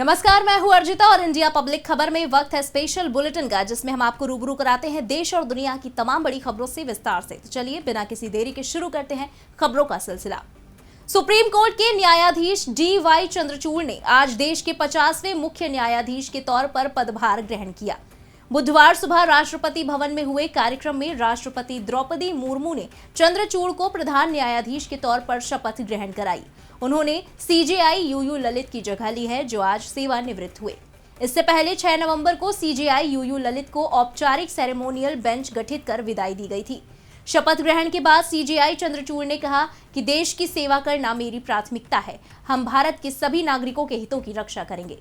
नमस्कार, मैं हूं अर्जिता और इंडिया पब्लिक खबर में वक्त है स्पेशल बुलेटिन का, जिसमें हम आपको रूबरू कराते हैं देश और दुनिया की तमाम बड़ी खबरों से विस्तार से। तो चलिए बिना किसी देरी के शुरू करते हैं खबरों का सिलसिला। सुप्रीम कोर्ट के न्यायाधीश DY चंद्रचूड़ ने आज देश के 50वें मुख्य न्यायाधीश के तौर पर पदभार ग्रहण किया। बुधवार सुबह राष्ट्रपति भवन में हुए कार्यक्रम में राष्ट्रपति द्रौपदी मुर्मू ने चंद्रचूड़ को प्रधान न्यायाधीश के तौर पर शपथ ग्रहण कराई। उन्होंने CJI UU ललित की जगह ली है, जो आज सेवानिवृत्त हुए। इससे पहले 6 नवंबर को CJI UU ललित को औपचारिक सेरेमोनियल बेंच गठित कर विदाई दी गई थी। शपथ ग्रहण के बाद CJI चंद्रचूड़ ने कहा कि देश की सेवा करना मेरी प्राथमिकता है। हम भारत के सभी नागरिकों के हितों की रक्षा करेंगे।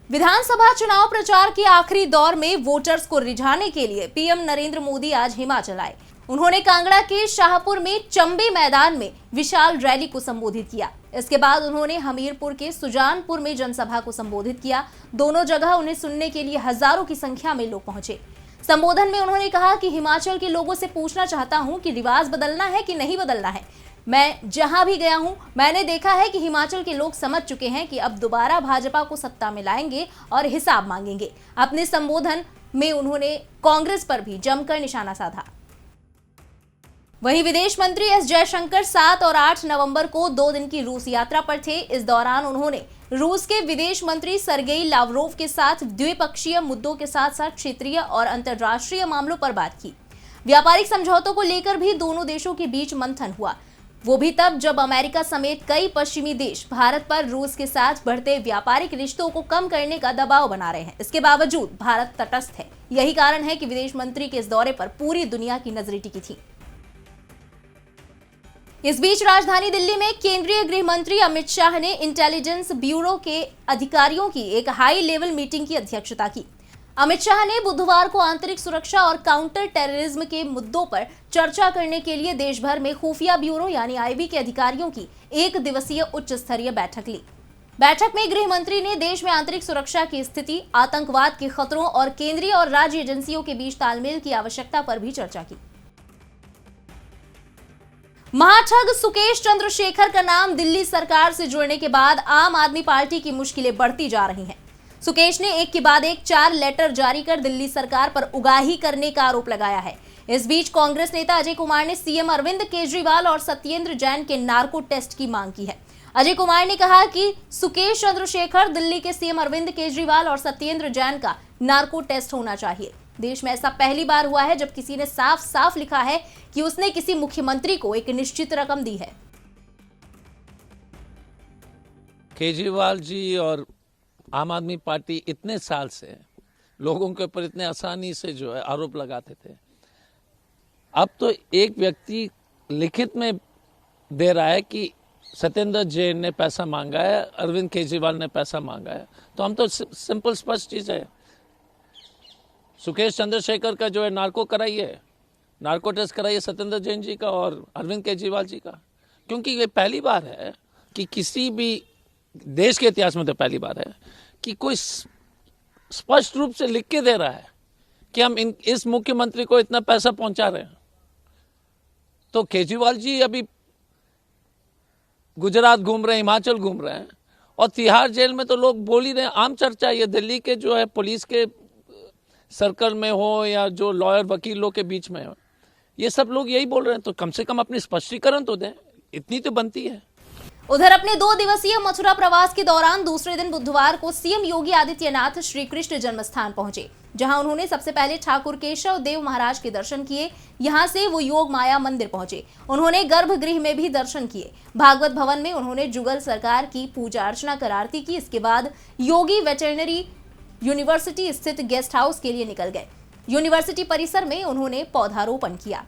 विधानसभा चुनाव प्रचार के आखिरी दौर में वोटर्स को रिझाने के लिए PM नरेंद्र मोदी आज हिमाचल आए। उन्होंने कांगड़ा के शाहपुर में चंबे मैदान में विशाल रैली को संबोधित किया। इसके बाद उन्होंने हमीरपुर के सुजानपुर में जनसभा को संबोधित किया। दोनों जगह उन्हें सुनने के लिए हजारों की संख्या में लोग पहुंचे। संबोधन में उन्होंने कहा कि हिमाचल के लोगों से पूछना चाहता हूं कि रिवाज बदलना है कि नहीं बदलना है। मैं जहां भी गया हूं, मैंने देखा है कि हिमाचल के लोग समझ चुके हैं कि अब दोबारा भाजपा को सत्ता में लाएंगे और हिसाब मांगेंगे। अपने संबोधन में उन्होंने कांग्रेस पर भी जमकर निशाना साधा। वहीं विदेश मंत्री S जयशंकर 7 और 8 नवंबर को 2 दिन की रूस यात्रा पर थे। इस दौरान उन्होंने रूस के विदेश मंत्री सर्गेई लावरोव के साथ द्विपक्षीय मुद्दों के साथ साथ क्षेत्रीय और अंतर्राष्ट्रीय मामलों पर बात की। व्यापारिक समझौतों को लेकर भी दोनों देशों के बीच मंथन हुआ, वो भी तब जब अमेरिका समेत कई पश्चिमी देश भारत पर रूस के साथ बढ़ते व्यापारिक रिश्तों को कम करने का दबाव बना रहे हैं। इसके बावजूद भारत तटस्थ है। यही कारण है कि विदेश मंत्री के इस दौरे पर पूरी दुनिया की नजरें टिकी थी। इस बीच राजधानी दिल्ली में केंद्रीय गृह मंत्री अमित शाह ने इंटेलिजेंस ब्यूरो के अधिकारियों की एक हाई लेवल मीटिंग की अध्यक्षता की। अमित शाह ने बुधवार को आंतरिक सुरक्षा और काउंटर टेररिज्म के मुद्दों पर चर्चा करने के लिए देश भर में खुफिया ब्यूरो यानी IB के अधिकारियों की 1 दिवसीय उच्च स्तरीय बैठक ली। बैठक में गृह मंत्री ने देश में आंतरिक सुरक्षा की स्थिति, आतंकवाद के खतरों और केंद्रीय और राज्य एजेंसियों के बीच तालमेल की आवश्यकता पर भी चर्चा की। महाठग सुकेश चंद्रशेखर का नाम दिल्ली सरकार से जुड़ने के बाद आम आदमी पार्टी की मुश्किलें बढ़ती जा रही हैं। सुकेश ने एक के बाद एक 4 लेटर जारी कर दिल्ली सरकार पर उगाही करने का आरोप लगाया है। इस बीच कांग्रेस नेता अजय कुमार ने CM अरविंद केजरीवाल और सत्येंद्र जैन के नार्को टेस्ट की मांग की है। अजय कुमार ने कहा कि सुकेश चंद्रशेखर, दिल्ली के CM अरविंद केजरीवाल और सत्येंद्र जैन का नार्को टेस्ट होना चाहिए। देश में ऐसा पहली बार हुआ है जब किसी ने साफ साफ लिखा है कि उसने किसी मुख्यमंत्री को एक निश्चित रकम दी है। केजरीवाल जी और आम आदमी पार्टी इतने साल से लोगों के ऊपर इतने आसानी से जो है आरोप लगाते थे, अब तो एक व्यक्ति लिखित में दे रहा है कि सत्येंद्र जैन ने पैसा मांगा है, अरविंद केजरीवाल ने पैसा मांगा है। तो हम तो सिंपल स्पष्ट चीज है, सुकेश चंद्रशेखर का जो है नार्को कराइए, नार्को टेस्ट कराइए सत्येंद्र जैन जी का और अरविंद केजरीवाल जी का, क्योंकि ये पहली बार है कि किसी भी देश के इतिहास में तो पहली बार है कि कोई स्पष्ट रूप से लिख के दे रहा है कि हम इस मुख्यमंत्री को इतना पैसा पहुंचा रहे हैं। तो केजरीवाल जी अभी गुजरात घूम रहे हैं, हिमाचल घूम रहे हैं और तिहाड़ जेल में तो लोग बोल ही रहे हैं। आम चर्चा ये दिल्ली के जो है पुलिस के सर्कल में हो या जो लॉयर वकील लोग के बीच में हो, ये सब लोग यही बोल रहे हैं। तो कम से कम अपनी स्पष्टीकरण तो दें, इतनी तो बनती है। उधर अपने 2 दिवसीय मथुरा प्रवास के दौरान दूसरे दिन बुधवार को CM योगी आदित्यनाथ श्री कृष्ण जन्मस्थान पहुंचे, जहां उन्होंने सबसे पहले ठाकुर केशव देव महाराज के दर्शन किए। यहां से वो योग माया मंदिर पहुंचे। उन्होंने गर्भगृह में भी दर्शन किए। भागवत भवन में उन्होंने जुगल सरकार की पूजा अर्चना कर आरती की। इसके बाद योगी वेटरनरी यूनिवर्सिटी स्थित गेस्ट हाउस के लिए निकल गए। यूनिवर्सिटी परिसर में उन्होंने पौधारोपण किया।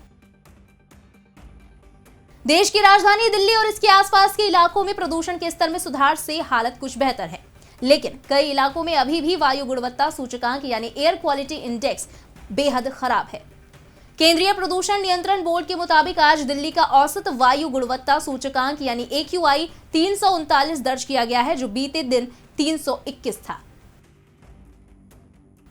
देश की राजधानी दिल्ली और इसके आसपास के इलाकों में प्रदूषण के स्तर में सुधार से हालत कुछ बेहतर है, लेकिन कई इलाकों में अभी भी वायु गुणवत्ता सूचकांक यानी एयर क्वालिटी इंडेक्स बेहद खराब है। केंद्रीय प्रदूषण नियंत्रण बोर्ड के मुताबिक आज दिल्ली का औसत वायु गुणवत्ता सूचकांक यानी AQI 339 दर्ज किया गया है, जो बीते दिन 321 था।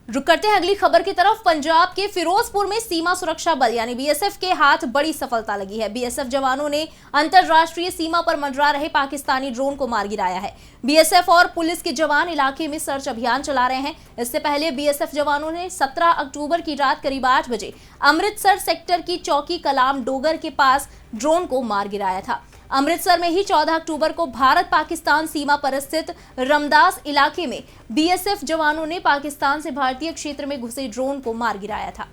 रुक करते हैं अगली खबर की तरफ। पंजाब के फिरोजपुर में सीमा सुरक्षा बल यानी बीएसएफ के हाथ बड़ी सफलता लगी है। बीएसएफ जवानों ने अंतरराष्ट्रीय सीमा पर मंडरा रहे पाकिस्तानी ड्रोन को मार गिराया है। बीएसएफ और पुलिस के जवान इलाके में सर्च अभियान चला रहे हैं। इससे पहले बीएसएफ जवानों ने 17 अक्टूबर की रात करीब 8 बजे अमृतसर सेक्टर की चौकी कलाम डोगर के पास ड्रोन को मार गिराया था। अमृतसर में ही 14 अक्टूबर को भारत पाकिस्तान सीमा पर स्थित रमदास इलाके में बीएसएफ जवानों ने पाकिस्तान से भारतीय क्षेत्र में घुसे ड्रोन को मार गिराया था।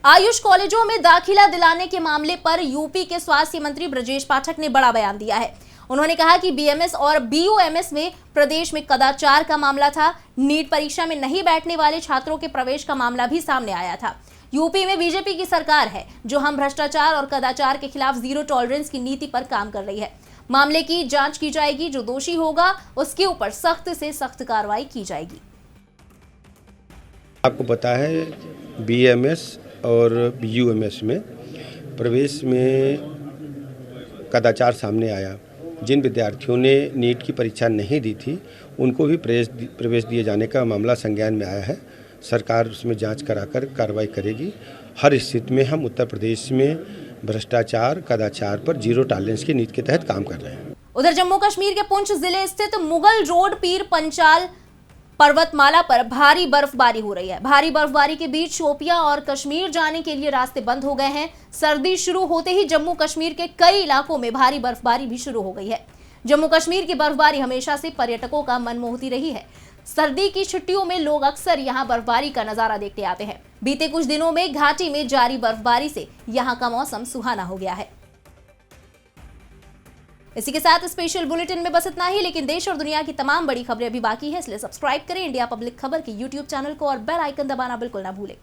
आयुष कॉलेजों में दाखिला दिलाने के मामले पर यूपी के स्वास्थ्य मंत्री ब्रजेश पाठक ने बड़ा बयान दिया है। उन्होंने कहा कि बीएमएस और बीयूएमएस में प्रदेश में कदाचार का मामला था। नीट परीक्षा में नहीं बैठने वाले छात्रों के प्रवेश का मामला भी सामने आया था। यूपी में बीजेपी की सरकार है जो हम भ्रष्टाचार और कदाचार के खिलाफ जीरो टॉलरेंस की नीति पर काम कर रही है। मामले की जांच की जाएगी, जो दोषी होगा उसके ऊपर सख्त से सख्त कार्रवाई की जाएगी। आपको पता है बीएमएस और यूएमएस में प्रवेश में कदाचार सामने आया। जिन विद्यार्थियों ने नीट की परीक्षा नहीं दी थी उनको भी प्रवेश दिए जाने का मामला संज्ञान में आया है। सरकार उसमें जांच कराकर कार्रवाई करेगी। हर स्थिति में हम उत्तर प्रदेश में भ्रष्टाचार कदाचार पर जीरो टॉलरेंस की नीति के तहत काम कर रहे हैं। उधर जम्मू कश्मीर के पुंछ जिले स्थित मुगल रोड पीर पंचाल पर्वतमाला पर भारी बर्फबारी हो रही है। भारी बर्फबारी के बीच शोपियां और कश्मीर जाने के लिए रास्ते बंद हो गए हैं। सर्दी शुरू होते ही जम्मू कश्मीर के कई इलाकों में भारी बर्फबारी भी शुरू हो गई है। जम्मू कश्मीर की बर्फबारी हमेशा से पर्यटकों का मन मोहती रही है। सर्दी की छुट्टियों में लोग अक्सर यहां बर्फबारी का नजारा देखते आते हैं। बीते कुछ दिनों में घाटी में जारी बर्फबारी से यहां का मौसम सुहाना हो गया है। इसी के साथ स्पेशल बुलेटिन में बस इतना ही, लेकिन देश और दुनिया की तमाम बड़ी खबरें अभी बाकी है, इसलिए सब्सक्राइब करें इंडिया पब्लिक खबर के यूट्यूब चैनल को और बेल आइकन दबाना बिल्कुल ना भूलें।